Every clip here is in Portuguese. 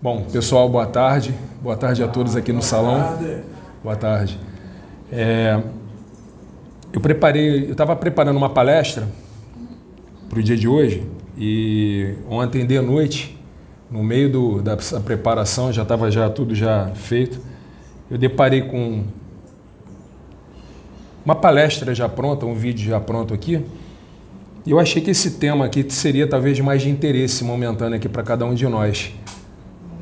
Bom, pessoal, boa tarde. Boa tarde a todos aqui no salão. Boa tarde. Eu estava preparando uma palestra para o dia de hoje e ontem de noite, no meio da preparação, já estava tudo feito, eu deparei com uma palestra já pronta, um vídeo já pronto aqui, e eu achei que esse tema aqui seria talvez mais de interesse momentâneo aqui para cada um de nós,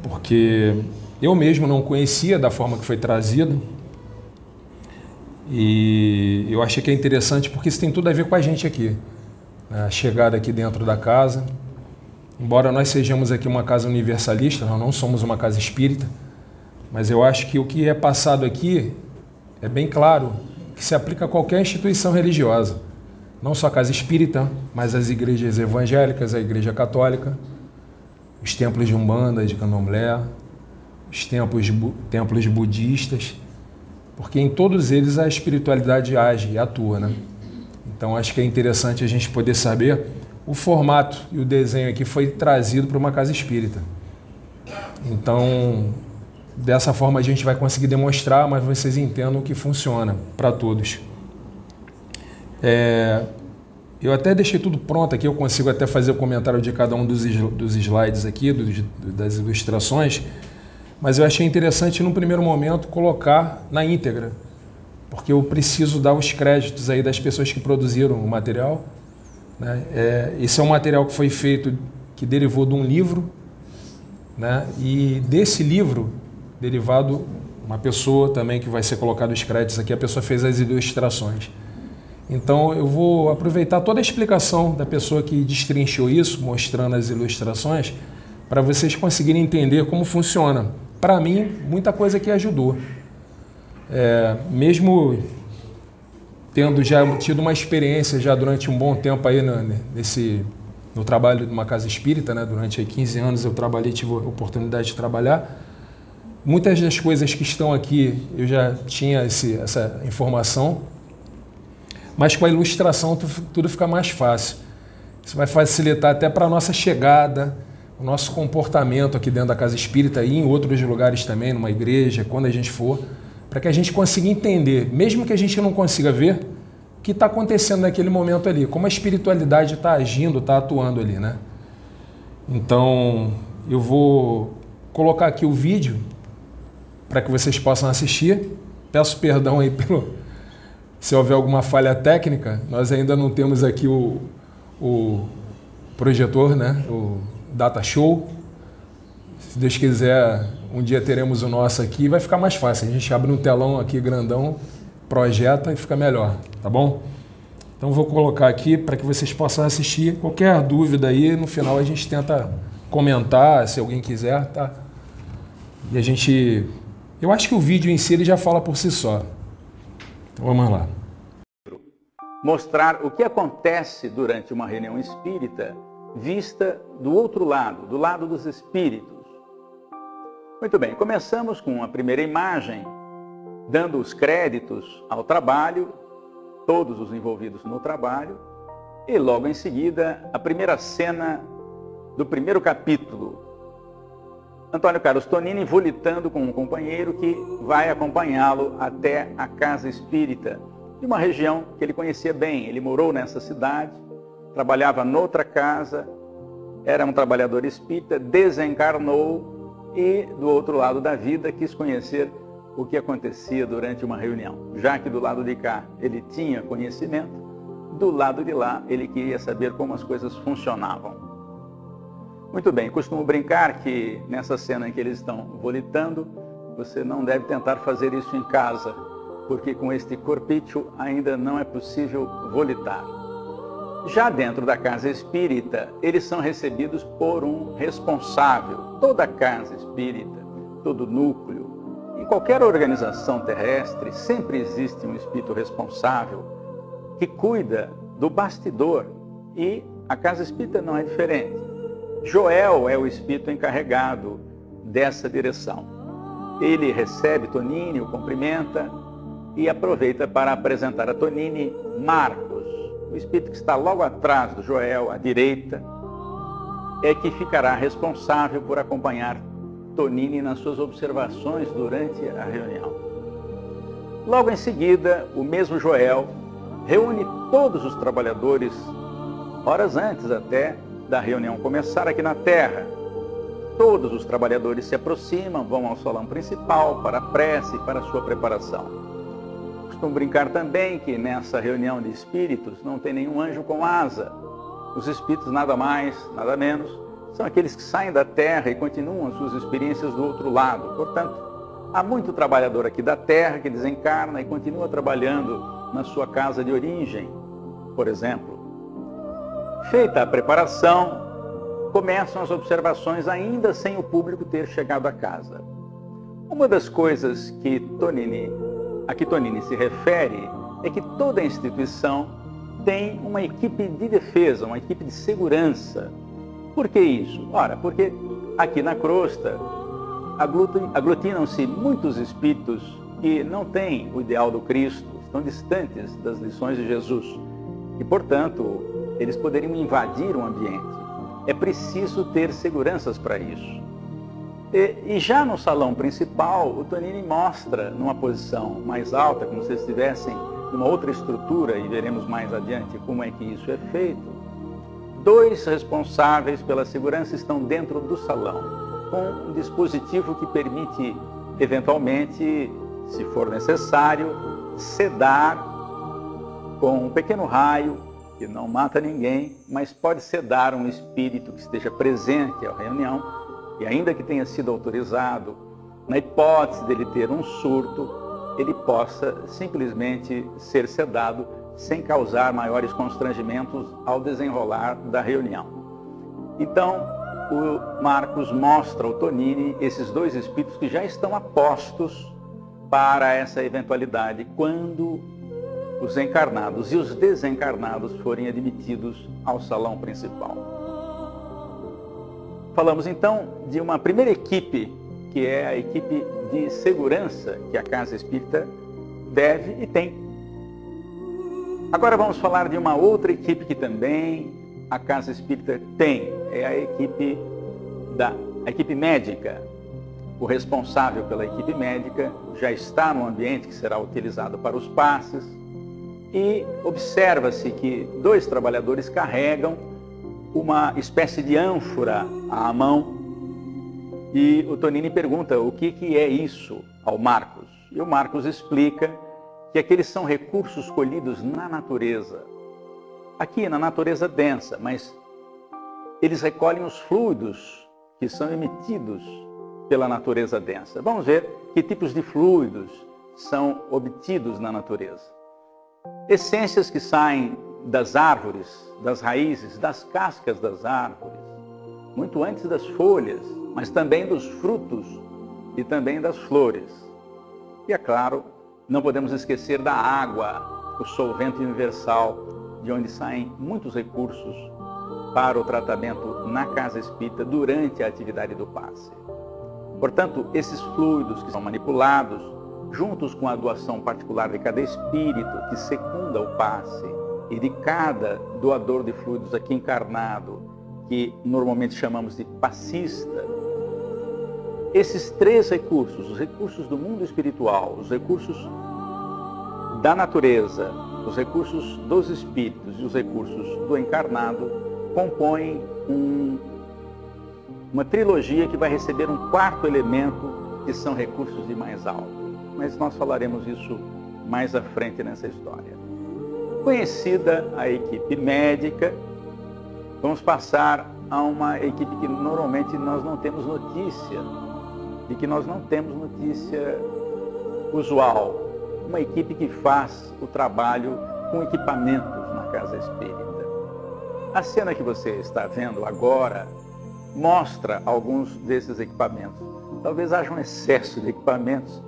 porque eu mesmo não conhecia da forma que foi trazido, e eu achei que é interessante porque isso tem tudo a ver com a gente aqui, né? A chegada aqui dentro da casa. Embora nós sejamos aqui uma casa universalista, nós não somos uma casa espírita, mas eu acho que o que é passado aqui é bem claro que se aplica a qualquer instituição religiosa, não só a casa espírita, mas as igrejas evangélicas, a igreja católica, os templos de Umbanda, de Candomblé, os templos budistas, porque em todos eles a espiritualidade age e atua, né? Então acho que é interessante a gente poder saber o formato e o desenho aqui foi trazido para uma casa espírita. Então, dessa forma a gente vai conseguir demonstrar, mas vocês entendam que funciona para todos. Eu até deixei tudo pronto aqui, eu consigo até fazer o comentário de cada um dos slides aqui, das ilustrações, mas eu achei interessante, num primeiro momento, colocar na íntegra, porque eu preciso dar os créditos aí das pessoas que produziram o material, né? Esse é um material que foi feito, que derivou de um livro, né? E desse livro, derivado, uma pessoa também que vai ser colocado os créditos aqui, a pessoa fez as ilustrações. Então eu vou aproveitar toda a explicação da pessoa que destrinchou isso, mostrando as ilustrações, para vocês conseguirem entender como funciona. Para mim, muita coisa que ajudou. Mesmo tendo já tido uma experiência já durante um bom tempo aí no trabalho de uma casa espírita, né? Durante aí 15 anos eu trabalhei, tive a oportunidade de trabalhar. Muitas das coisas que estão aqui eu já tinha essa informação, mas com a ilustração tudo fica mais fácil. Isso vai facilitar até para a nossa chegada, o nosso comportamento aqui dentro da casa espírita e em outros lugares também, numa igreja, quando a gente for, para que a gente consiga entender, mesmo que a gente não consiga ver, o que está acontecendo naquele momento ali, como a espiritualidade está agindo, está atuando ali, né? Então, eu vou colocar aqui o vídeo para que vocês possam assistir. Peço perdão aí se houver alguma falha técnica, nós ainda não temos aqui o projetor, né? O Data Show. Se Deus quiser, um dia teremos o nosso aqui, vai ficar mais fácil. A gente abre um telão aqui grandão, projeta e fica melhor, tá bom? Então vou colocar aqui para que vocês possam assistir. Qualquer dúvida aí, no final a gente tenta comentar, se alguém quiser, tá? E eu acho que o vídeo em si ele já fala por si só. Então vamos lá. Mostrar o que acontece durante uma reunião espírita vista do outro lado, do lado dos espíritos. Muito bem, começamos com a primeira imagem, dando os créditos ao trabalho, todos os envolvidos no trabalho, e logo em seguida a primeira cena do primeiro capítulo. Antônio Carlos Tonini volitando com um companheiro que vai acompanhá-lo até a casa espírita, de uma região que ele conhecia bem. Ele morou nessa cidade, trabalhava noutra casa, era um trabalhador espírita, desencarnou e, do outro lado da vida, quis conhecer o que acontecia durante uma reunião. Já que do lado de cá ele tinha conhecimento, do lado de lá ele queria saber como as coisas funcionavam. Muito bem, costumo brincar que nessa cena em que eles estão volitando, você não deve tentar fazer isso em casa, porque com este corpício ainda não é possível volitar. Já dentro da casa espírita, eles são recebidos por um responsável. Toda casa espírita, todo núcleo, em qualquer organização terrestre, sempre existe um espírito responsável que cuida do bastidor, e a casa espírita não é diferente. Joel é o espírito encarregado dessa direção. Ele recebe Tonini, o cumprimenta e aproveita para apresentar a Tonini Marcos. O espírito que está logo atrás do Joel, à direita, é que ficará responsável por acompanhar Tonini nas suas observações durante a reunião. Logo em seguida, o mesmo Joel reúne todos os trabalhadores, horas antes até da reunião começar aqui na Terra. Todos os trabalhadores se aproximam, vão ao salão principal para a prece e para a sua preparação. Costumo brincar também que nessa reunião de espíritos não tem nenhum anjo com asa. Os espíritos nada mais, nada menos, são aqueles que saem da Terra e continuam as suas experiências do outro lado. Portanto, há muito trabalhador aqui da Terra que desencarna e continua trabalhando na sua casa de origem, por exemplo. Feita a preparação, começam as observações ainda sem o público ter chegado à casa. Uma das coisas a que Tonini se refere é que toda instituição tem uma equipe de defesa, uma equipe de segurança. Por que isso? Ora, porque aqui na crosta aglutinam-se muitos espíritos que não têm o ideal do Cristo, estão distantes das lições de Jesus e, portanto, eles poderiam invadir o ambiente. É preciso ter seguranças para isso. E já no salão principal, o Tonini mostra numa posição mais alta, como se estivessem numa outra estrutura, e veremos mais adiante como é que isso é feito. 2 responsáveis pela segurança estão dentro do salão, com um dispositivo que permite, eventualmente, se for necessário, sedar com um pequeno raio, que não mata ninguém, mas pode sedar um espírito que esteja presente à reunião, e ainda que tenha sido autorizado, na hipótese dele ter um surto, ele possa simplesmente ser sedado sem causar maiores constrangimentos ao desenrolar da reunião. Então, o Marcos mostra ao Tonini esses 2 espíritos que já estão apostos para essa eventualidade, quando os encarnados e os desencarnados forem admitidos ao salão principal. Falamos então de uma primeira equipe, que é a equipe de segurança que a Casa Espírita deve e tem. Agora vamos falar de uma outra equipe que também a Casa Espírita tem, é a equipe médica. O responsável pela equipe médica já está no ambiente que será utilizado para os passes, e observa-se que 2 trabalhadores carregam uma espécie de ânfora à mão, e o Tonini pergunta o que é isso ao Marcos. E o Marcos explica que aqueles são recursos colhidos na natureza, aqui na natureza densa, mas eles recolhem os fluidos que são emitidos pela natureza densa. Vamos ver que tipos de fluidos são obtidos na natureza. Essências que saem das árvores, das raízes, das cascas das árvores, muito antes das folhas, mas também dos frutos e também das flores. E é claro, não podemos esquecer da água, o solvente universal, de onde saem muitos recursos para o tratamento na Casa Espírita durante a atividade do passe. Portanto, esses fluidos que são manipulados, juntos com a doação particular de cada espírito que secunda o passe e de cada doador de fluidos aqui encarnado, que normalmente chamamos de passista, esses 3 recursos, os recursos do mundo espiritual, os recursos da natureza, os recursos dos espíritos e os recursos do encarnado, compõem uma trilogia que vai receber um 4º elemento, que são recursos de mais alto. Mas nós falaremos isso mais à frente nessa história. Conhecida a equipe médica, vamos passar a uma equipe que normalmente nós não temos notícia, de que nós não temos notícia usual. Uma equipe que faz o trabalho com equipamentos na Casa Espírita. A cena que você está vendo agora mostra alguns desses equipamentos. Talvez haja um excesso de equipamentos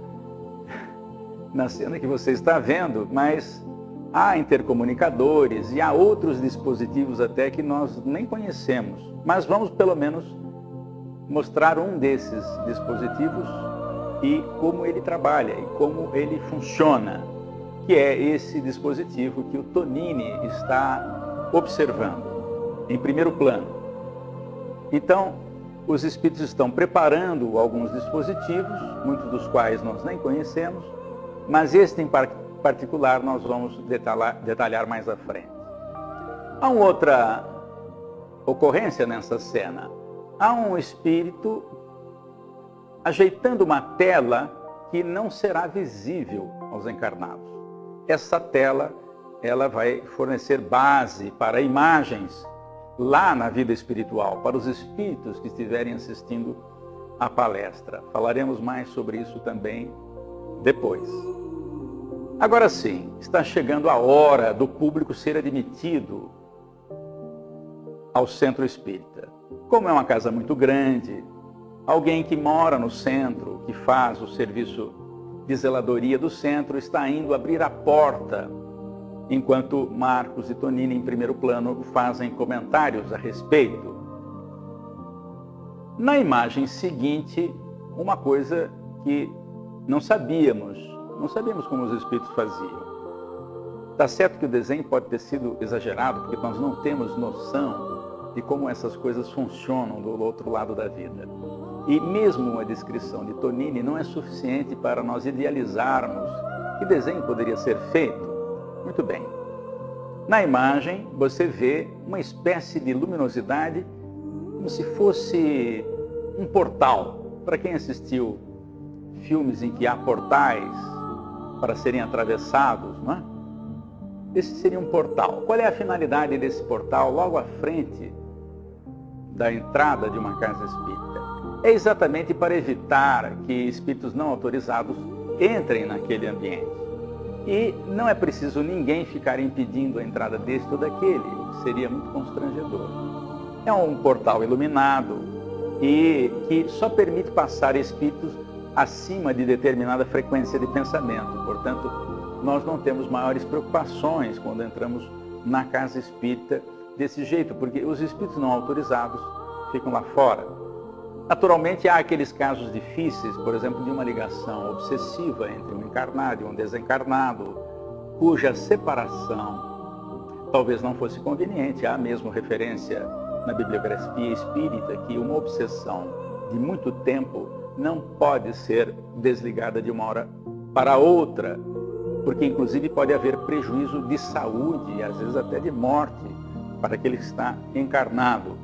na cena que você está vendo, mas há intercomunicadores e há outros dispositivos até que nós nem conhecemos. Mas vamos pelo menos mostrar um desses dispositivos e como ele trabalha e como ele funciona, que é esse dispositivo que o Tonini está observando em primeiro plano. Então, os espíritos estão preparando alguns dispositivos, muitos dos quais nós nem conhecemos, mas este em particular nós vamos detalhar mais à frente. Há uma outra ocorrência nessa cena. Há um espírito ajeitando uma tela que não será visível aos encarnados. Essa tela, ela vai fornecer base para imagens lá na vida espiritual, para os espíritos que estiverem assistindo à palestra. Falaremos mais sobre isso também depois. Agora sim, está chegando a hora do público ser admitido ao centro espírita. Como é uma casa muito grande, alguém que mora no centro, que faz o serviço de zeladoria do centro, está indo abrir a porta, enquanto Marcos e Tonini, em primeiro plano, fazem comentários a respeito. Na imagem seguinte, uma coisa que não sabíamos como os espíritos faziam. Está certo que o desenho pode ter sido exagerado, porque nós não temos noção de como essas coisas funcionam do outro lado da vida. E mesmo a descrição de Tonini não é suficiente para nós idealizarmos que desenho poderia ser feito. Muito bem. Na imagem, você vê uma espécie de luminosidade, como se fosse um portal. Para quem assistiu filmes em que há portais para serem atravessados, não é? Esse seria um portal. Qual é a finalidade desse portal logo à frente da entrada de uma casa espírita? É exatamente para evitar que espíritos não autorizados entrem naquele ambiente. E não é preciso ninguém ficar impedindo a entrada deste ou daquele, o que seria muito constrangedor. É um portal iluminado e que só permite passar espíritos acima de determinada frequência de pensamento. Portanto, nós não temos maiores preocupações quando entramos na casa espírita desse jeito, porque os espíritos não autorizados ficam lá fora. Naturalmente, há aqueles casos difíceis, por exemplo, de uma ligação obsessiva entre um encarnado e um desencarnado, cuja separação talvez não fosse conveniente. Há mesmo referência na bibliografia espírita que uma obsessão de muito tempo não pode ser desligada de uma hora para outra, porque inclusive pode haver prejuízo de saúde e às vezes até de morte para aquele que está encarnado.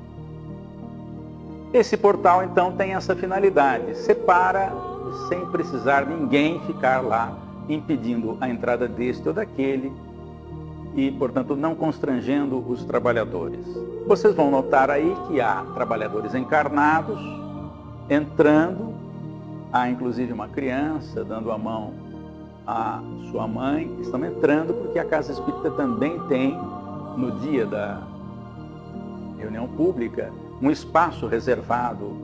Esse portal, então, tem essa finalidade, separa sem precisar ninguém ficar lá impedindo a entrada deste ou daquele e, portanto, não constrangendo os trabalhadores. Vocês vão notar aí que há trabalhadores encarnados entrando, há inclusive uma criança dando a mão à sua mãe, estão entrando porque a casa espírita também tem, no dia da reunião pública, um espaço reservado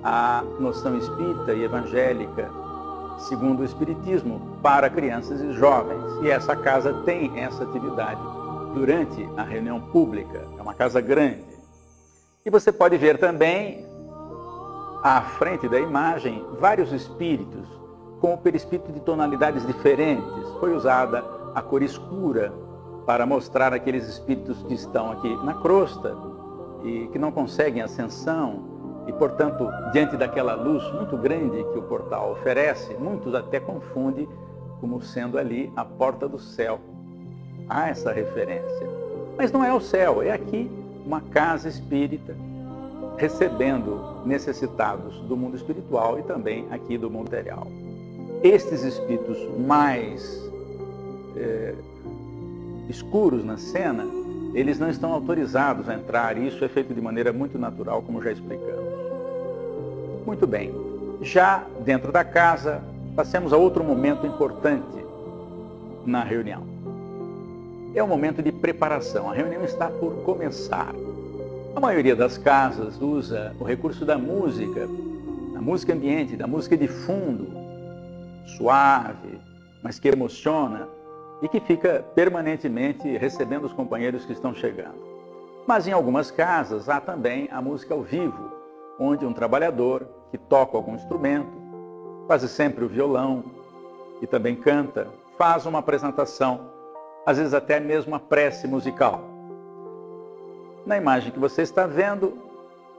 à noção espírita e evangélica, segundo o Espiritismo, para crianças e jovens. E essa casa tem essa atividade durante a reunião pública. É uma casa grande. E você pode ver também, à frente da imagem, vários espíritos, com o perispírito de tonalidades diferentes. Foi usada a cor escura para mostrar aqueles espíritos que estão aqui na crosta, e que não conseguem ascensão, e, portanto, diante daquela luz muito grande que o portal oferece, muitos até confundem como sendo ali a porta do céu. Há essa referência. Mas não é o céu, é aqui uma casa espírita, recebendo necessitados do mundo espiritual e também aqui do mundo material. Estes espíritos mais escuros na cena, eles não estão autorizados a entrar, e isso é feito de maneira muito natural, como já explicamos. Muito bem. Já dentro da casa, passemos a outro momento importante na reunião. É o momento de preparação. A reunião está por começar. A maioria das casas usa o recurso da música ambiente, da música de fundo, suave, mas que emociona, e que fica permanentemente recebendo os companheiros que estão chegando. Mas em algumas casas há também a música ao vivo, onde um trabalhador que toca algum instrumento, quase sempre o violão, e também canta, faz uma apresentação, às vezes até mesmo uma prece musical. Na imagem que você está vendo,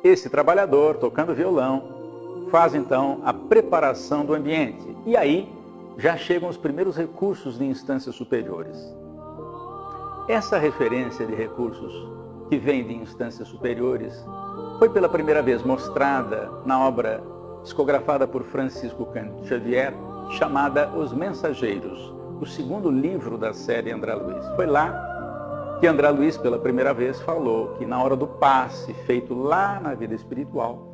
esse trabalhador, tocando violão, faz então a preparação do ambiente. E aí já chegam os primeiros recursos de instâncias superiores. Essa referência de recursos que vem de instâncias superiores foi pela primeira vez mostrada na obra psicografada por Francisco Cândido Xavier, chamada Os Mensageiros, o segundo livro da série André Luiz. Foi lá que André Luiz, pela primeira vez, falou que na hora do passe feito lá na vida espiritual,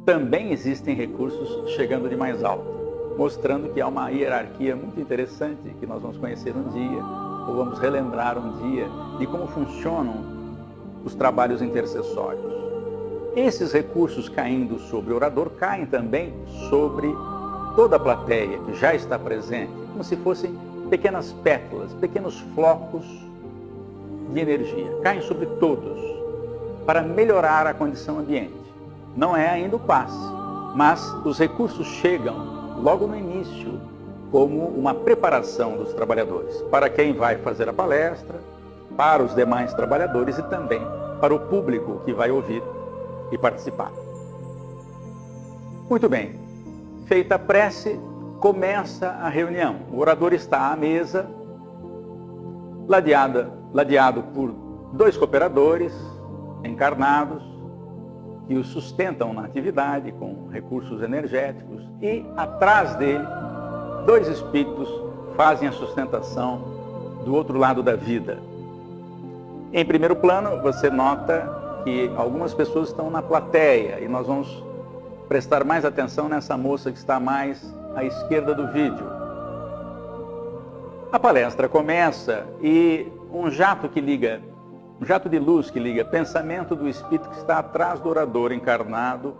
também existem recursos chegando de mais alto, mostrando que há uma hierarquia muito interessante que nós vamos conhecer um dia, ou vamos relembrar um dia, de como funcionam os trabalhos intercessórios. Esses recursos caindo sobre o orador caem também sobre toda a plateia que já está presente, como se fossem pequenas pétalas, pequenos flocos de energia. Caem sobre todos para melhorar a condição ambiente. Não é ainda o passe, mas os recursos chegam logo no início como uma preparação dos trabalhadores, para quem vai fazer a palestra, para os demais trabalhadores e também para o público que vai ouvir e participar. Muito bem, feita a prece, começa a reunião. O orador está à mesa, ladeado por 2 cooperadores encarnados, que o sustentam na atividade com recursos energéticos, e atrás dele 2 espíritos fazem a sustentação do outro lado da vida. Em primeiro plano, você nota que algumas pessoas estão na plateia, e nós vamos prestar mais atenção nessa moça que está mais à esquerda do vídeo. A palestra começa e um jato de luz que liga pensamento do espírito que está atrás do orador encarnado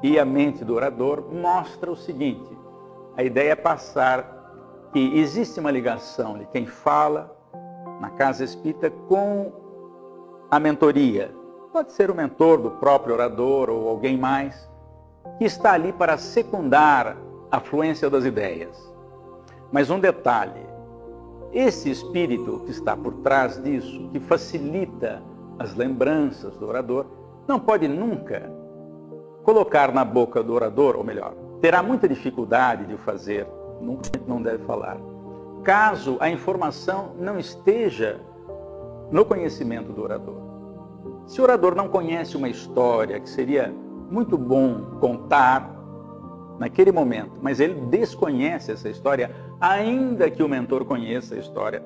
e a mente do orador mostra o seguinte: a ideia é passar que existe uma ligação de quem fala na casa espírita com a mentoria. Pode ser o mentor do próprio orador ou alguém mais, que está ali para secundar a fluência das ideias. Mas um detalhe: esse espírito que está por trás disso, que facilita as lembranças do orador, não pode nunca colocar na boca do orador, ou melhor, terá muita dificuldade de o fazer, nunca não deve falar, caso a informação não esteja no conhecimento do orador. Se o orador não conhece uma história que seria muito bom contar naquele momento, mas ele desconhece essa história, ainda que o mentor conheça a história,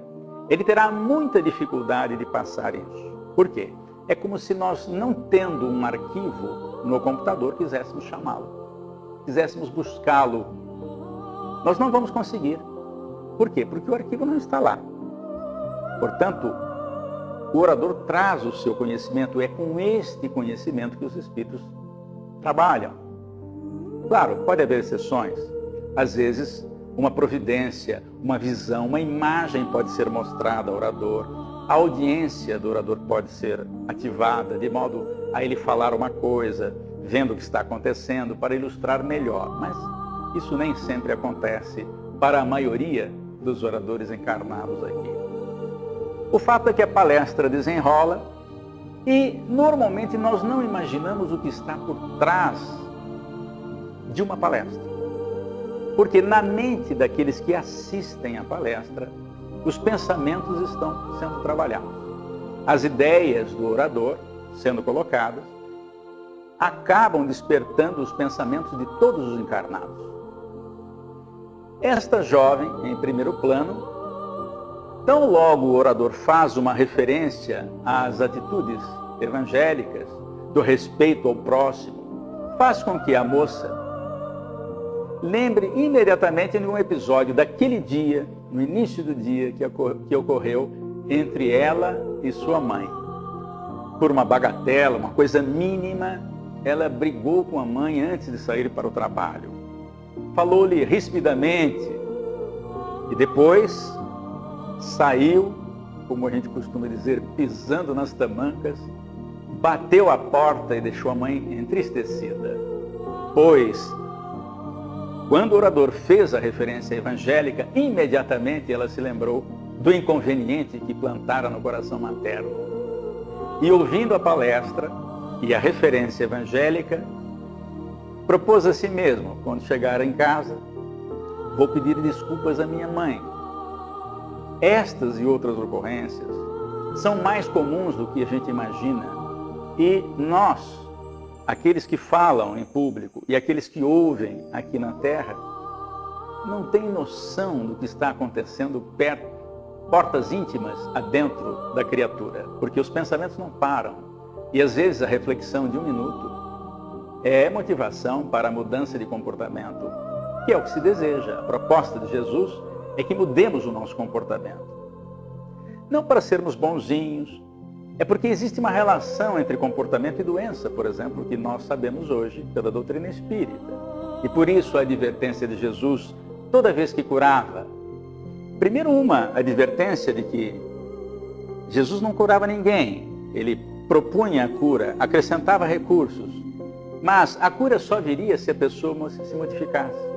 ele terá muita dificuldade de passar isso. Por quê? É como se nós, não tendo um arquivo no computador, quiséssemos chamá-lo, quiséssemos buscá-lo. Nós não vamos conseguir. Por quê? Porque o arquivo não está lá. Portanto, o orador traz o seu conhecimento, é com este conhecimento que os espíritos trabalham. Claro, pode haver exceções. Às vezes, uma providência, uma visão, uma imagem pode ser mostrada ao orador. A audiência do orador pode ser ativada, de modo a ele falar uma coisa, vendo o que está acontecendo, para ilustrar melhor. Mas isso nem sempre acontece para a maioria dos oradores encarnados aqui. O fato é que a palestra desenrola e, normalmente, nós não imaginamos o que está por trás de uma palestra. Porque na mente daqueles que assistem à palestra, os pensamentos estão sendo trabalhados. As ideias do orador, sendo colocadas, acabam despertando os pensamentos de todos os encarnados. Esta jovem, em primeiro plano, tão logo o orador faz uma referência às atitudes evangélicas, do respeito ao próximo, faz com que a moça lembre imediatamente de um episódio daquele dia, no início do dia, que ocorreu entre ela e sua mãe. Por uma bagatela, uma coisa mínima, ela brigou com a mãe antes de sair para o trabalho. Falou-lhe rispidamente e depois saiu, como a gente costuma dizer, pisando nas tamancas, bateu a porta e deixou a mãe entristecida. Pois, quando o orador fez a referência evangélica, imediatamente ela se lembrou do inconveniente que plantara no coração materno. E ouvindo a palestra, e a referência evangélica, propôs a si mesmo, quando chegar em casa, vou pedir desculpas à minha mãe. Estas e outras ocorrências são mais comuns do que a gente imagina. E nós, aqueles que falam em público e aqueles que ouvem aqui na Terra, não têm noção do que está acontecendo perto, portas íntimas adentro da criatura, porque os pensamentos não param. E às vezes a reflexão de um minuto é motivação para a mudança de comportamento, que é o que se deseja. A proposta de Jesus é que mudemos o nosso comportamento. Não para sermos bonzinhos, é porque existe uma relação entre comportamento e doença, por exemplo, que nós sabemos hoje pela doutrina espírita. E por isso a advertência de Jesus, toda vez que curava, primeiro uma advertência de que Jesus não curava ninguém, ele propunha a cura, acrescentava recursos, mas a cura só viria se a pessoa se modificasse.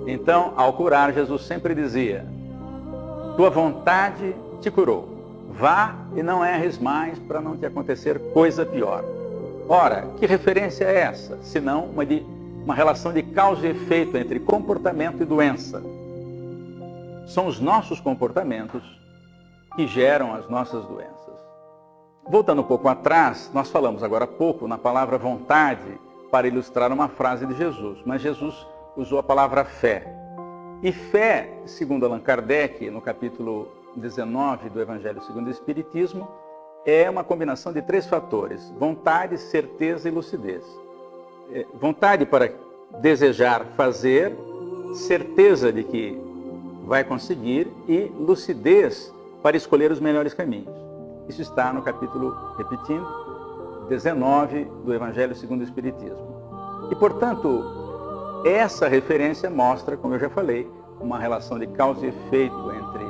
Então, ao curar, Jesus sempre dizia, tua vontade te curou, vá e não erres mais para não te acontecer coisa pior. Ora, que referência é essa, senão uma relação de causa e efeito entre comportamento e doença? São os nossos comportamentos que geram as nossas doenças. Voltando um pouco atrás, nós falamos agora há pouco na palavra vontade para ilustrar uma frase de Jesus, mas Jesus usou a palavra fé. E fé, segundo Allan Kardec, no capítulo 19 do Evangelho segundo o Espiritismo, é uma combinação de 3 fatores: vontade, certeza e lucidez. Vontade para desejar fazer, certeza de que vai conseguir e lucidez para escolher os melhores caminhos. Isso está no capítulo, repetindo, 19 do Evangelho segundo o Espiritismo. E, portanto, essa referência mostra, como eu já falei, uma relação de causa e efeito entre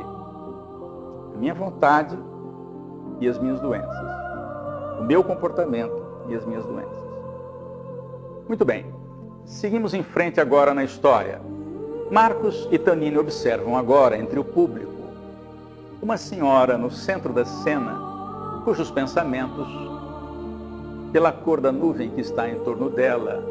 a minha vontade e as minhas doenças, o meu comportamento e as minhas doenças. Muito bem, seguimos em frente agora na história. Marcos e Tonini observam agora, entre o público, uma senhora no centro da cena, cujos pensamentos, pela cor da nuvem que está em torno dela,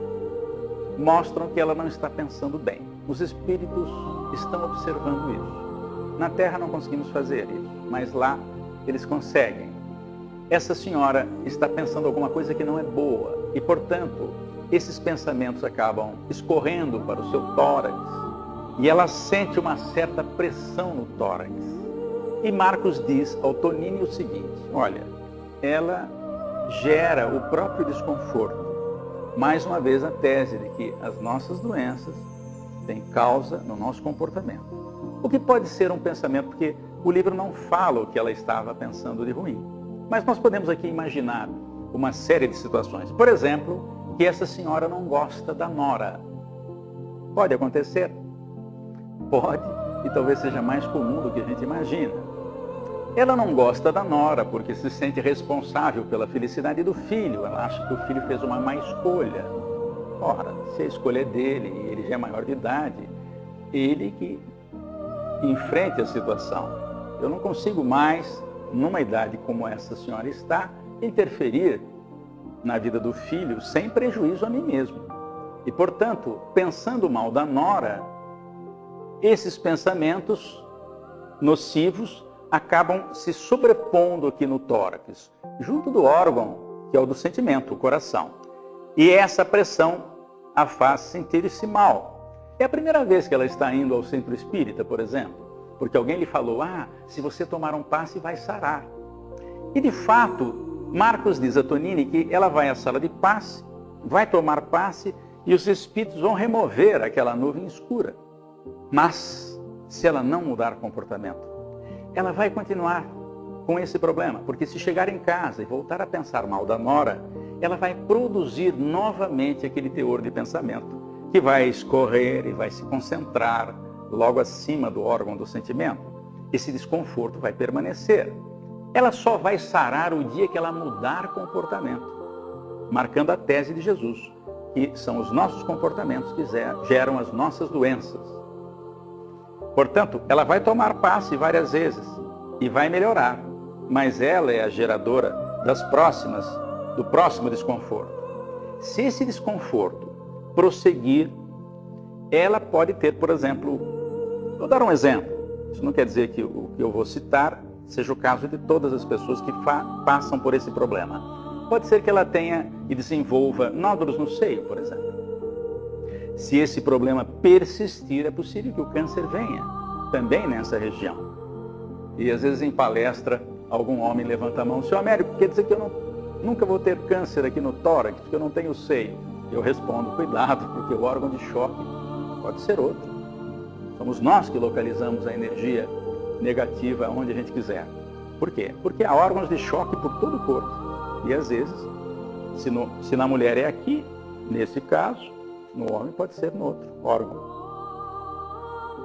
mostram que ela não está pensando bem. Os espíritos estão observando isso. Na Terra não conseguimos fazer isso, mas lá eles conseguem. Essa senhora está pensando alguma coisa que não é boa e, portanto, esses pensamentos acabam escorrendo para o seu tórax e ela sente uma certa pressão no tórax. E Marcos diz ao Tonini o seguinte, olha, ela gera o próprio desconforto. Mais uma vez a tese de que as nossas doenças têm causa no nosso comportamento. O que pode ser um pensamento, porque o livro não fala o que ela estava pensando de ruim. Mas nós podemos aqui imaginar uma série de situações. Por exemplo, que essa senhora não gosta da nora. Pode acontecer? Pode, e talvez seja mais comum do que a gente imagina. Ela não gosta da nora porque se sente responsável pela felicidade do filho. Ela acha que o filho fez uma má escolha. Ora, se a escolha é dele e ele já é maior de idade, ele que enfrente a situação. Eu não consigo mais, numa idade como essa senhora está, interferir na vida do filho sem prejuízo a mim mesmo. E, portanto, pensando mal da nora, esses pensamentos nocivos acabam se sobrepondo aqui no tórax, junto do órgão, que é o do sentimento, o coração. E essa pressão a faz sentir-se mal. É a primeira vez que ela está indo ao centro espírita, por exemplo, porque alguém lhe falou, se você tomar um passe vai sarar. E de fato, Marcos diz a Tonini que ela vai à sala de passe, vai tomar passe e os espíritos vão remover aquela nuvem escura. Mas, se ela não mudar comportamento, ela vai continuar com esse problema, porque se chegar em casa e voltar a pensar mal da nora, ela vai produzir novamente aquele teor de pensamento, que vai escorrer e vai se concentrar logo acima do órgão do sentimento. Esse desconforto vai permanecer. Ela só vai sarar o dia que ela mudar comportamento, marcando a tese de Jesus, que são os nossos comportamentos que geram as nossas doenças. Portanto, ela vai tomar passe várias vezes e vai melhorar, mas ela é a geradora das próximas do próximo desconforto. Se esse desconforto prosseguir, ela pode ter, por exemplo, vou dar um exemplo. Isso não quer dizer que o que eu vou citar seja o caso de todas as pessoas que passam por esse problema. Pode ser que ela tenha e desenvolva nódulos no seio, por exemplo. Se esse problema persistir, é possível que o câncer venha também nessa região. E às vezes em palestra, algum homem levanta a mão: senhor Américo, quer dizer que eu nunca vou ter câncer aqui no tórax, porque eu não tenho seio? Eu respondo: cuidado, porque o órgão de choque pode ser outro. Somos nós que localizamos a energia negativa onde a gente quiser. Por quê? Porque há órgãos de choque por todo o corpo. E às vezes, se na mulher é aqui, nesse caso, no homem pode ser no outro órgão.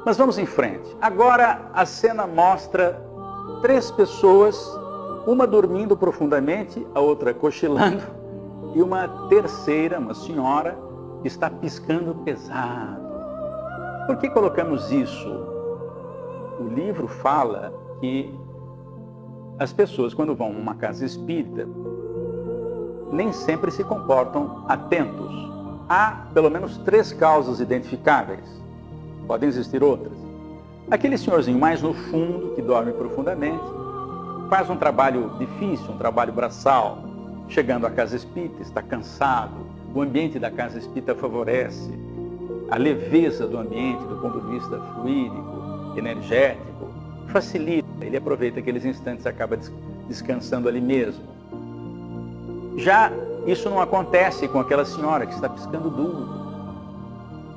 Mas vamos em frente. Agora a cena mostra 3 pessoas, uma dormindo profundamente, a outra cochilando, e uma terceira, uma senhora, que está piscando pesado. Por que colocamos isso? O livro fala que as pessoas, quando vão a uma casa espírita, nem sempre se comportam atentos. Há pelo menos 3 causas identificáveis. Podem existir outras. Aquele senhorzinho mais no fundo, que dorme profundamente, faz um trabalho difícil, um trabalho braçal, chegando à casa espírita, está cansado, o ambiente da casa espírita favorece, a leveza do ambiente, do ponto de vista fluídico, energético, facilita, ele aproveita aqueles instantes e acaba descansando ali mesmo. Já isso não acontece com aquela senhora que está piscando duro.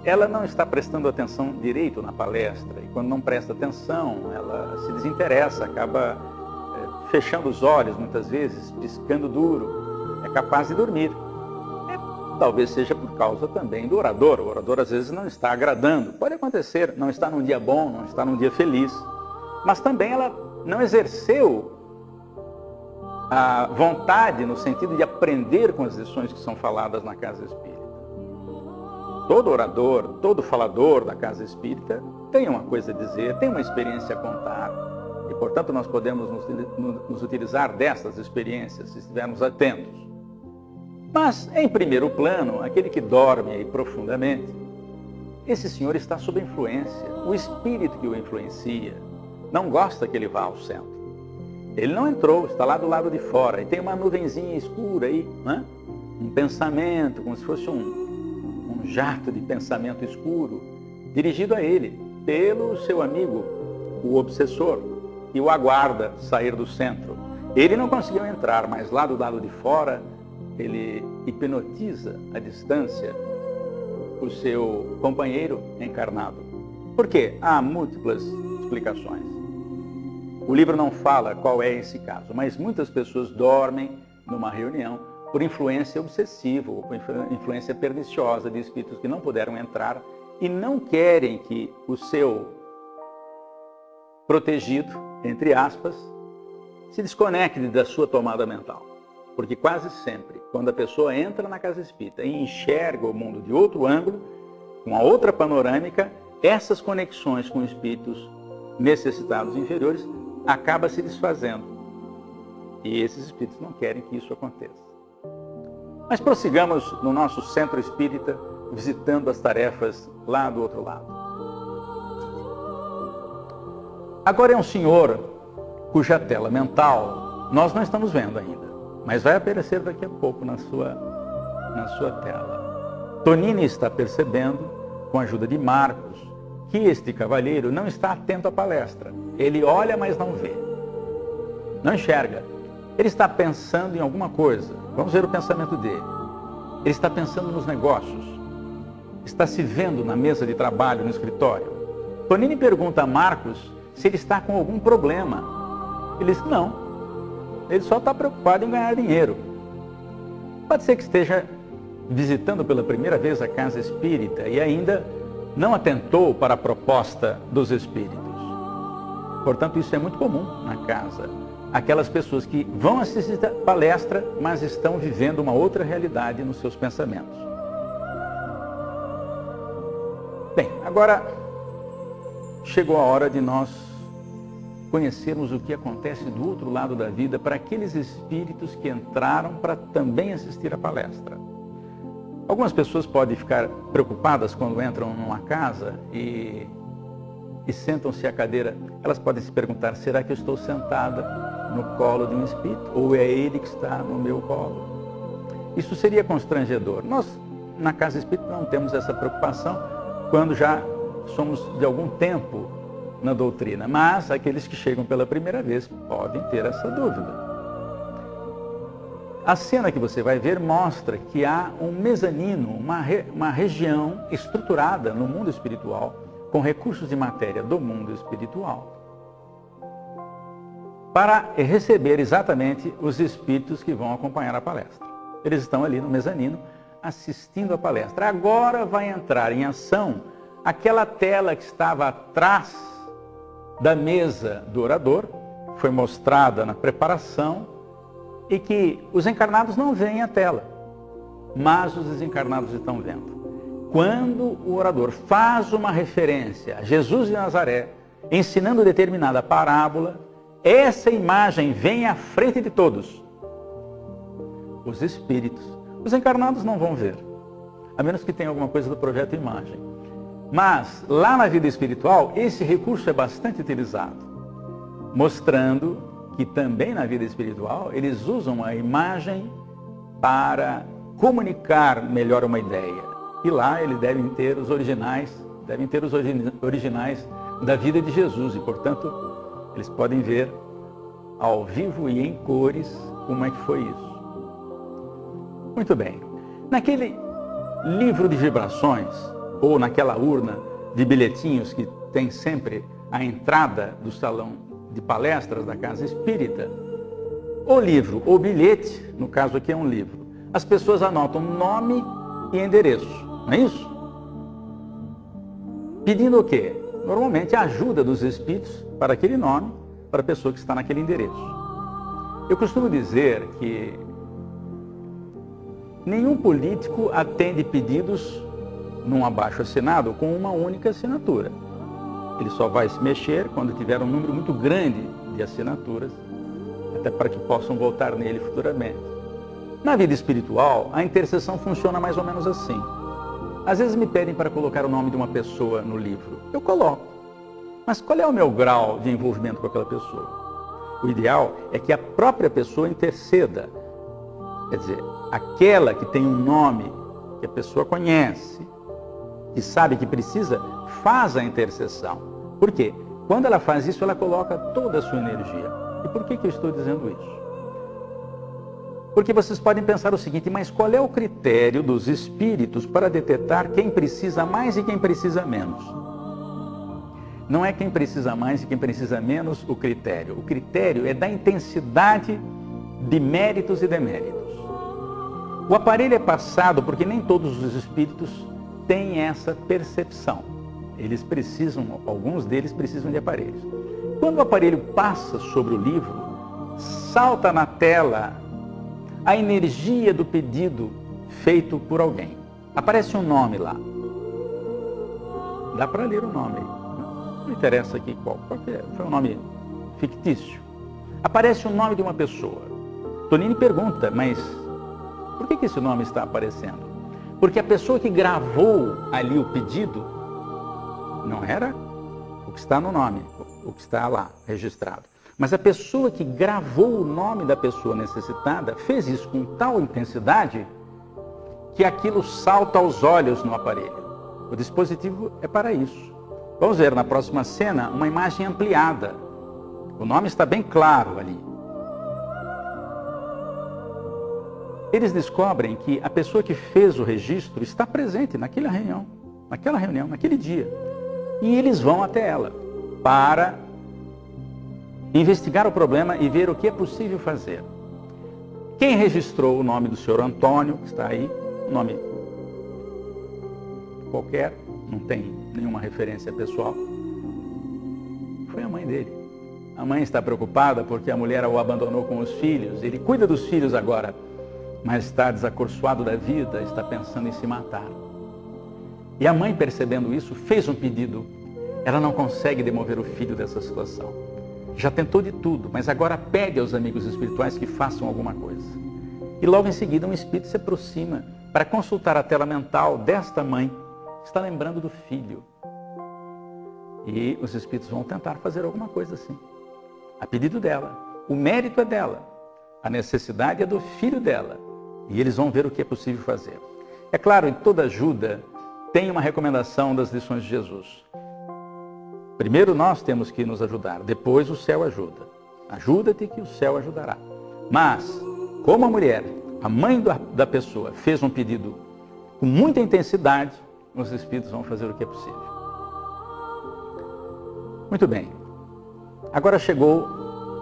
Ela não está prestando atenção direito na palestra, e quando não presta atenção, ela se desinteressa, acaba fechando os olhos muitas vezes, piscando duro, é capaz de dormir. Talvez seja por causa também do orador. O orador às vezes não está agradando. Pode acontecer, não está num dia bom, não está num dia feliz. Mas também ela não exerceu a vontade no sentido de aprender com as lições que são faladas na casa espírita. Todo orador, todo falador da casa espírita tem uma coisa a dizer, tem uma experiência a contar. E, portanto, nós podemos nos utilizar dessas experiências se estivermos atentos. Mas, em primeiro plano, aquele que dorme aí profundamente, esse senhor está sob influência. O espírito que o influencia não gosta que ele vá ao centro. Ele não entrou, está lá do lado de fora, e tem uma nuvenzinha escura aí, né? Um pensamento, como se fosse um jato de pensamento escuro, dirigido a ele, pelo seu amigo, o obsessor, que o aguarda sair do centro. Ele não conseguiu entrar, mas lá do lado de fora, ele hipnotiza à distância o seu companheiro encarnado. Por quê? Há múltiplas explicações. O livro não fala qual é esse caso, mas muitas pessoas dormem numa reunião por influência obsessiva ou por influência perniciosa de espíritos que não puderam entrar e não querem que o seu protegido, entre aspas, se desconecte da sua tomada mental. Porque quase sempre, quando a pessoa entra na casa espírita e enxerga o mundo de outro ângulo, com a outra panorâmica, essas conexões com espíritos necessitados inferiores acabam se desfazendo. E esses espíritos não querem que isso aconteça. Mas prossigamos no nosso centro espírita, visitando as tarefas lá do outro lado. Agora é um senhor cuja tela mental nós não estamos vendo ainda, mas vai aparecer daqui a pouco na sua tela. Tonini está percebendo, com a ajuda de Marcos, que este cavalheiro não está atento à palestra. Ele olha, mas não vê. Não enxerga. Ele está pensando em alguma coisa. Vamos ver o pensamento dele. Ele está pensando nos negócios. Está se vendo na mesa de trabalho, no escritório. Tonini pergunta a Marcos se ele está com algum problema. Ele diz que não. Ele só está preocupado em ganhar dinheiro. Pode ser que esteja visitando pela primeira vez a casa espírita e ainda não atentou para a proposta dos espíritos. Portanto, isso é muito comum na casa. Aquelas pessoas que vão assistir a palestra, mas estão vivendo uma outra realidade nos seus pensamentos. Bem, agora chegou a hora de nós conhecermos o que acontece do outro lado da vida para aqueles espíritos que entraram para também assistir à palestra. Algumas pessoas podem ficar preocupadas quando entram numa casa e sentam-se à cadeira. Elas podem se perguntar, será que eu estou sentada no colo de um espírito? Ou é ele que está no meu colo? Isso seria constrangedor. Nós, na casa espírita, não temos essa preocupação quando já somos de algum tempo na doutrina. Mas aqueles que chegam pela primeira vez podem ter essa dúvida. A cena que você vai ver mostra que há um mezanino, uma região estruturada no mundo espiritual, com recursos de matéria do mundo espiritual, para receber exatamente os espíritos que vão acompanhar a palestra. Eles estão ali no mezanino, assistindo a palestra. Agora vai entrar em ação aquela tela que estava atrás da mesa do orador, foi mostrada na preparação, e que os encarnados não veem a tela, mas os desencarnados estão vendo. Quando o orador faz uma referência a Jesus de Nazaré, ensinando determinada parábola, essa imagem vem à frente de todos. Os espíritos. Os encarnados não vão ver, a menos que tenha alguma coisa do projeto imagem. Mas, lá na vida espiritual, esse recurso é bastante utilizado, mostrando que também na vida espiritual eles usam a imagem para comunicar melhor uma ideia. E lá eles devem ter os originais da vida de Jesus. E, portanto, eles podem ver ao vivo e em cores como é que foi isso. Muito bem. Naquele livro de vibrações, ou naquela urna de bilhetinhos que tem sempre a entrada do salão de palestras da casa espírita, o livro, o bilhete, no caso aqui é um livro, as pessoas anotam nome e endereço, não é isso? Pedindo o quê? Normalmente a ajuda dos espíritos para aquele nome, para a pessoa que está naquele endereço. Eu costumo dizer que nenhum político atende pedidos num abaixo-assinado com uma única assinatura. Ele só vai se mexer quando tiver um número muito grande de assinaturas, até para que possam voltar nele futuramente. Na vida espiritual, a intercessão funciona mais ou menos assim. Às vezes me pedem para colocar o nome de uma pessoa no livro. Eu coloco. Mas qual é o meu grau de envolvimento com aquela pessoa? O ideal é que a própria pessoa interceda. Quer dizer, aquela que tem um nome que a pessoa conhece, que sabe que precisa, faz a intercessão. Por quê? Quando ela faz isso, ela coloca toda a sua energia. E por que eu estou dizendo isso? Porque vocês podem pensar o seguinte, mas qual é o critério dos espíritos para detectar quem precisa mais e quem precisa menos? Não é quem precisa mais e quem precisa menos o critério. O critério é da intensidade de méritos e deméritos. O aparelho é passado porque nem todos os espíritos têm essa percepção. Eles precisam, alguns deles precisam de aparelhos. Quando o aparelho passa sobre o livro, salta na tela a energia do pedido feito por alguém. Aparece um nome lá. Dá para ler o nome aí. Não interessa aqui qual foi um nome fictício. Aparece o nome de uma pessoa. Tonini pergunta, mas por que esse nome está aparecendo? Porque a pessoa que gravou ali o pedido não era o que está no nome, o que está lá registrado. Mas a pessoa que gravou o nome da pessoa necessitada fez isso com tal intensidade que aquilo salta aos olhos no aparelho. O dispositivo é para isso. Vamos ver na próxima cena uma imagem ampliada. O nome está bem claro ali. Eles descobrem que a pessoa que fez o registro está presente naquela reunião, naquele dia. E eles vão até ela para investigar o problema e ver o que é possível fazer. Quem registrou o nome do senhor Antônio, que está aí, um nome qualquer, não tem nenhuma referência pessoal, foi a mãe dele. A mãe está preocupada porque a mulher o abandonou com os filhos. Ele cuida dos filhos agora, mas está desacorçoado da vida, está pensando em se matar. E a mãe, percebendo isso, fez um pedido. Ela não consegue demover o filho dessa situação. já tentou de tudo, mas agora pede aos amigos espirituais que façam alguma coisa. E logo em seguida um espírito se aproxima para consultar a tela mental desta mãe que está lembrando do filho. E os espíritos vão tentar fazer alguma coisa assim, a pedido dela. O mérito é dela, a necessidade é do filho dela. E eles vão ver o que é possível fazer. É claro, em toda ajuda tem uma recomendação das lições de Jesus. Primeiro nós temos que nos ajudar, depois o céu ajuda. Ajuda-te que o céu ajudará. Mas, como a mulher, a mãe da pessoa, fez um pedido com muita intensidade, os espíritos vão fazer o que é possível. Muito bem. Agora chegou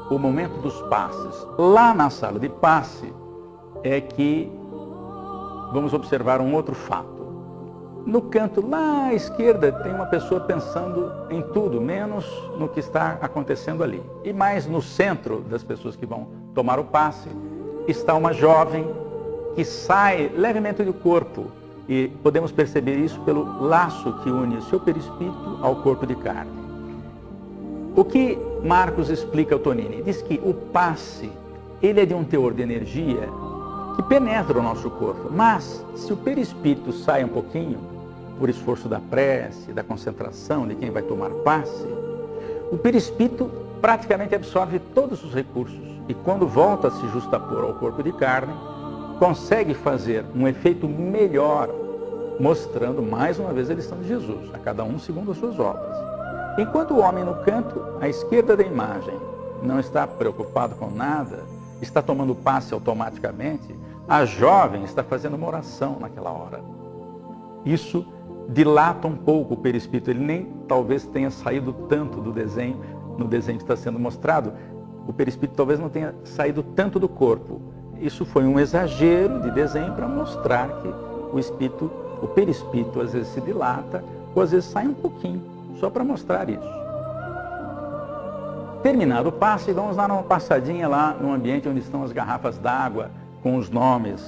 o momento dos passes. Lá na sala de passe é que vamos observar um outro fato. No canto lá à esquerda tem uma pessoa pensando em tudo, menos no que está acontecendo ali. E mais no centro das pessoas que vão tomar o passe está uma jovem que sai levemente do corpo. E podemos perceber isso pelo laço que une o seu perispírito ao corpo de carne. O que Marcos explica ao Tonini? Diz que o passe, ele é de um teor de energia que penetra o nosso corpo. Mas, se o perispírito sai um pouquinho, por esforço da prece, da concentração de quem vai tomar passe, o perispírito praticamente absorve todos os recursos e quando volta a se justapor ao corpo de carne, consegue fazer um efeito melhor, mostrando mais uma vez a lição de Jesus, a cada um segundo as suas obras. Enquanto o homem no canto, à esquerda da imagem, não está preocupado com nada, está tomando passe automaticamente, a jovem está fazendo uma oração naquela hora. Isso dilata um pouco o perispírito, ele nem talvez tenha saído tanto do desenho, no desenho que está sendo mostrado, o perispírito talvez não tenha saído tanto do corpo. Isso foi um exagero de desenho para mostrar que o perispírito às vezes se dilata, ou às vezes sai um pouquinho, só para mostrar isso. Terminado o passe, vamos dar uma passadinha lá no ambiente onde estão as garrafas d'água com os nomes,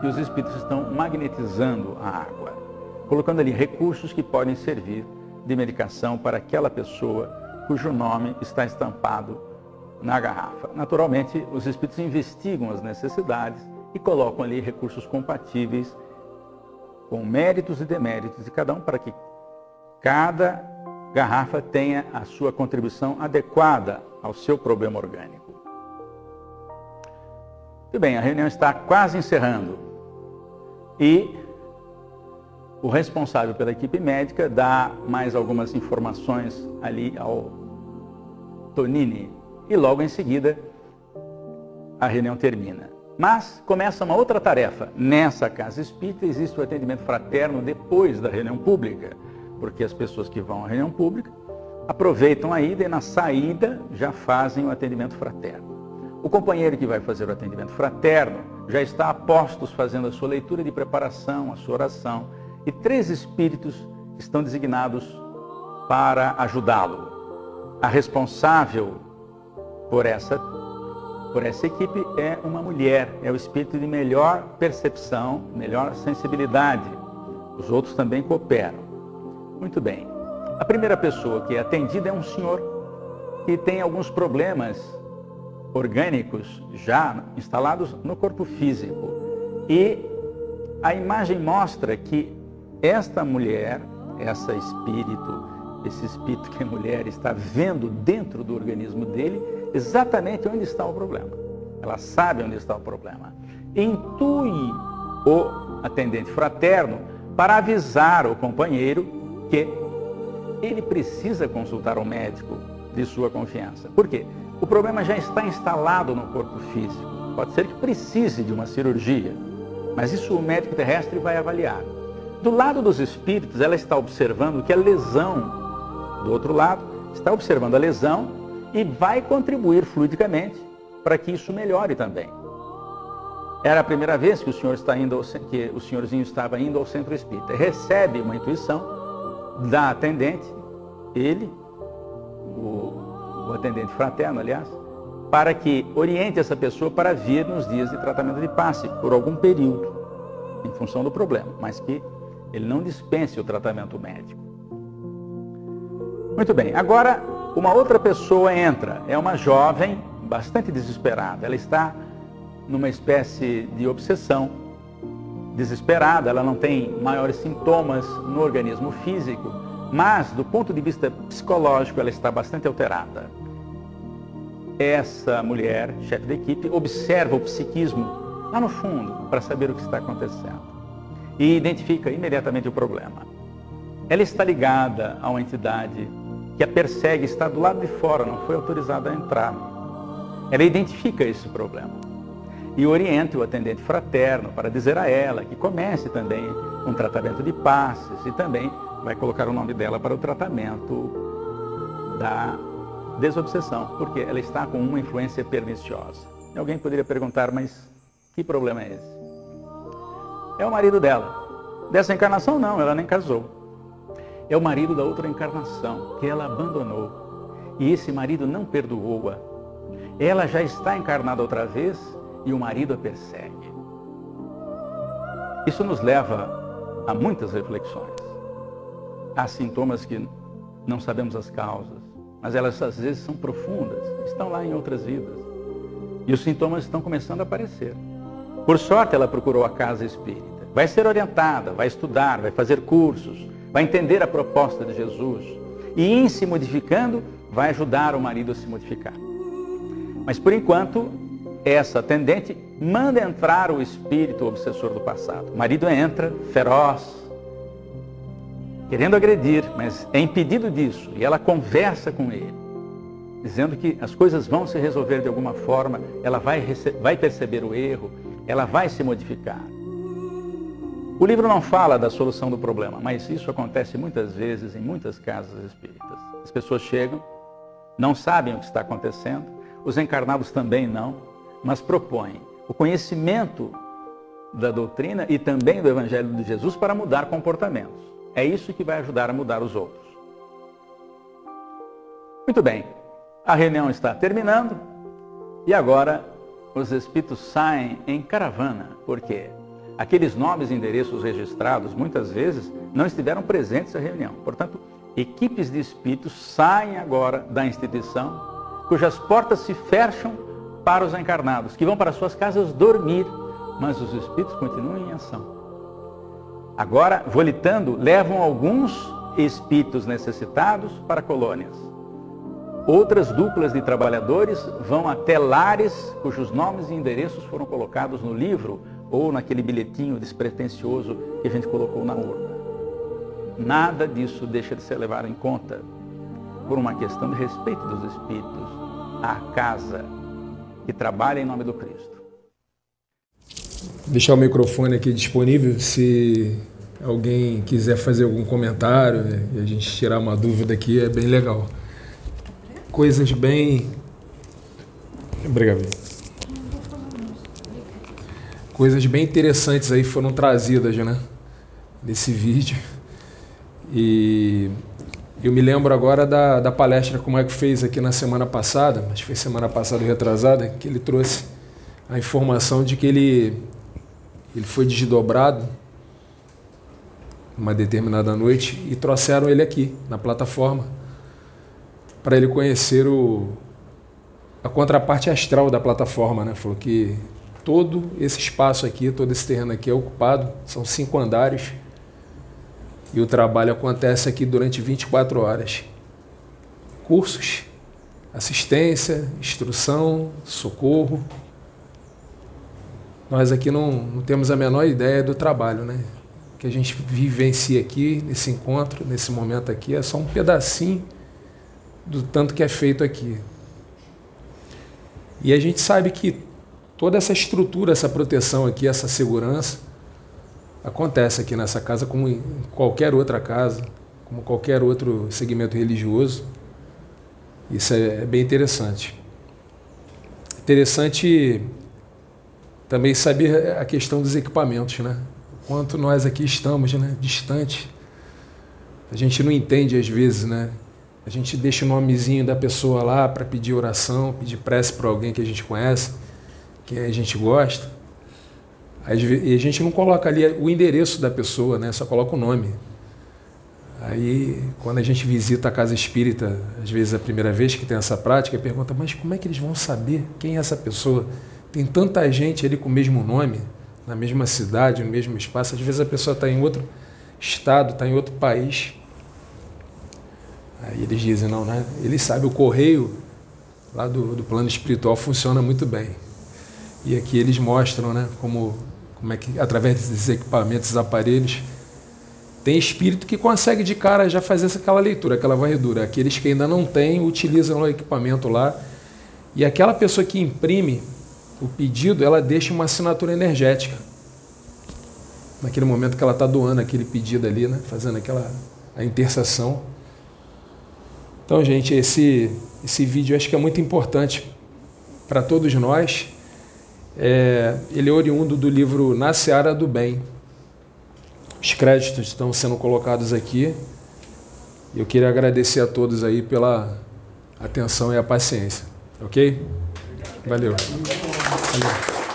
e os espíritos estão magnetizando a água, colocando ali recursos que podem servir de medicação para aquela pessoa cujo nome está estampado na garrafa. Naturalmente, os espíritos investigam as necessidades e colocam ali recursos compatíveis com méritos e deméritos de cada um, para que cada garrafa tenha a sua contribuição adequada ao seu problema orgânico. Muito bem, a reunião está quase encerrando e o responsável pela equipe médica dá mais algumas informações ali ao Tonini e logo em seguida a reunião termina. Mas começa uma outra tarefa. Nessa casa espírita existe o atendimento fraterno depois da reunião pública, porque as pessoas que vão à reunião pública aproveitam a ida e na saída já fazem o atendimento fraterno. O companheiro que vai fazer o atendimento fraterno já está a postos fazendo a sua leitura de preparação, a sua oração, e 3 espíritos estão designados para ajudá-lo. A responsável por essa equipe é uma mulher, é o espírito de melhor percepção, melhor sensibilidade. Os outros também cooperam. Muito bem. A primeira pessoa que é atendida é um senhor que tem alguns problemas orgânicos já instalados no corpo físico. E a imagem mostra que esta mulher, esse espírito que é mulher, está vendo dentro do organismo dele exatamente onde está o problema. Ela sabe onde está o problema. Intui o atendente fraterno para avisar o companheiro que ele precisa consultar um médico de sua confiança. Por quê? O problema já está instalado no corpo físico. Pode ser que precise de uma cirurgia, mas isso o médico terrestre vai avaliar. Do lado dos espíritos, ela está observando que a lesão, do outro lado, está observando a lesão e vai contribuir fluidicamente para que isso melhore também. Era a primeira vez que o senhorzinho estava indo ao centro espírita. Recebe uma intuição da atendente, ele, o atendente fraterno, aliás, para que oriente essa pessoa para vir nos dias de tratamento de passe, por algum período, em função do problema, mas que ele não dispense o tratamento médico. Muito bem, agora Uma outra pessoa entra, é uma jovem bastante desesperada. Ela está numa espécie de obsessão, desesperada, ela não tem maiores sintomas no organismo físico, mas do ponto de vista psicológico ela está bastante alterada. Essa mulher, chefe da equipe, observa o psiquismo lá no fundo para saber o que está acontecendo e identifica imediatamente o problema. Ela está ligada a uma entidade que a persegue, está do lado de fora, não foi autorizada a entrar. Ela identifica esse problema e orienta o atendente fraterno para dizer a ela que comece também um tratamento de passes e também vai colocar o nome dela para o tratamento da desobsessão, porque ela está com uma influência perniciosa. E alguém poderia perguntar, mas que problema é esse? É o marido dela. Dessa encarnação não, ela nem casou. É o marido da outra encarnação, que ela abandonou. E esse marido não perdoou-a. Ela já está encarnada outra vez e o marido a persegue. Isso nos leva a muitas reflexões. Há sintomas que não sabemos as causas, mas elas às vezes são profundas, estão lá em outras vidas. E os sintomas estão começando a aparecer. Por sorte ela procurou a casa espírita. Vai ser orientada, vai estudar, vai fazer cursos, vai entender a proposta de Jesus. E em se modificando, vai ajudar o marido a se modificar. Mas por enquanto, essa atendente manda entrar o espírito obsessor do passado. O marido entra, feroz, querendo agredir, mas é impedido disso. E ela conversa com ele, dizendo que as coisas vão se resolver de alguma forma, ela vai perceber o erro, ela vai se modificar. O livro não fala da solução do problema, mas isso acontece muitas vezes em muitas casas espíritas. As pessoas chegam, não sabem o que está acontecendo, os encarnados também não, mas propõem o conhecimento da doutrina e também do Evangelho de Jesus para mudar comportamentos. É isso que vai ajudar a mudar os outros. Muito bem, a reunião está terminando e agora os espíritos saem em caravana, porque aqueles nomes e endereços registrados muitas vezes não estiveram presentes na reunião. Portanto, equipes de espíritos saem agora da instituição, cujas portas se fecham para os encarnados, que vão para suas casas dormir, mas os espíritos continuam em ação. Agora, volitando, levam alguns espíritos necessitados para colônias. Outras duplas de trabalhadores vão até lares cujos nomes e endereços foram colocados no livro ou naquele bilhetinho despretensioso que a gente colocou na urna. Nada disso deixa de ser levado em conta por uma questão de respeito dos espíritos à casa que trabalha em nome do Cristo. Deixar o microfone aqui disponível se alguém quiser fazer algum comentário, né, e a gente tirar uma dúvida aqui, é bem legal. Coisas bem... Obrigado. Coisas bem interessantes aí foram trazidas, né, nesse vídeo. E eu me lembro agora da palestra que o Maico fez aqui na semana passada, mas foi semana passada retrasada, que ele trouxe a informação de que ele foi desdobrado uma determinada noite e trouxeram ele aqui na plataforma para ele conhecer a contraparte astral da plataforma, né? Falou que todo esse espaço aqui, todo esse terreno aqui é ocupado, são 5 andares e o trabalho acontece aqui durante 24 horas. Cursos, assistência, instrução, socorro. Nós aqui não temos a menor ideia do trabalho, né? Que a gente vivencia aqui, nesse encontro, nesse momento aqui, é só um pedacinho do tanto que é feito aqui. E a gente sabe que toda essa estrutura, essa proteção aqui, essa segurança, acontece aqui nessa casa como em qualquer outra casa, como qualquer outro segmento religioso. Isso é bem interessante. Interessante também saber a questão dos equipamentos, né? O quanto nós aqui estamos, né, distante. A gente não entende às vezes, né? A gente deixa o nomezinho da pessoa lá para pedir oração, pedir prece para alguém que a gente conhece, que a gente gosta. E a gente não coloca ali o endereço da pessoa, né? Só coloca o nome. Aí, quando a gente visita a casa espírita, às vezes a primeira vez que tem essa prática, pergunta, mas como é que eles vão saber quem é essa pessoa? Tem tanta gente ali com o mesmo nome, na mesma cidade, no mesmo espaço. Às vezes a pessoa está em outro estado, está em outro país. Aí eles dizem, não, né? Eles sabem, o correio lá do plano espiritual funciona muito bem. E aqui eles mostram, né, como é que, através desses equipamentos, esses aparelhos, tem espírito que consegue de cara já fazer aquela leitura, aquela varredura. Aqueles que ainda não têm, utilizam o equipamento lá. E aquela pessoa que imprime o pedido, ela deixa uma assinatura energética. Naquele momento que ela está doando aquele pedido ali, né? Fazendo a intercessão. Então, gente, esse vídeo eu acho que é muito importante para todos nós. Ele é oriundo do livro Na Seara do Bem. Os créditos estão sendo colocados aqui. Eu queria agradecer a todos aí pela atenção e a paciência. Ok? Valeu. Valeu.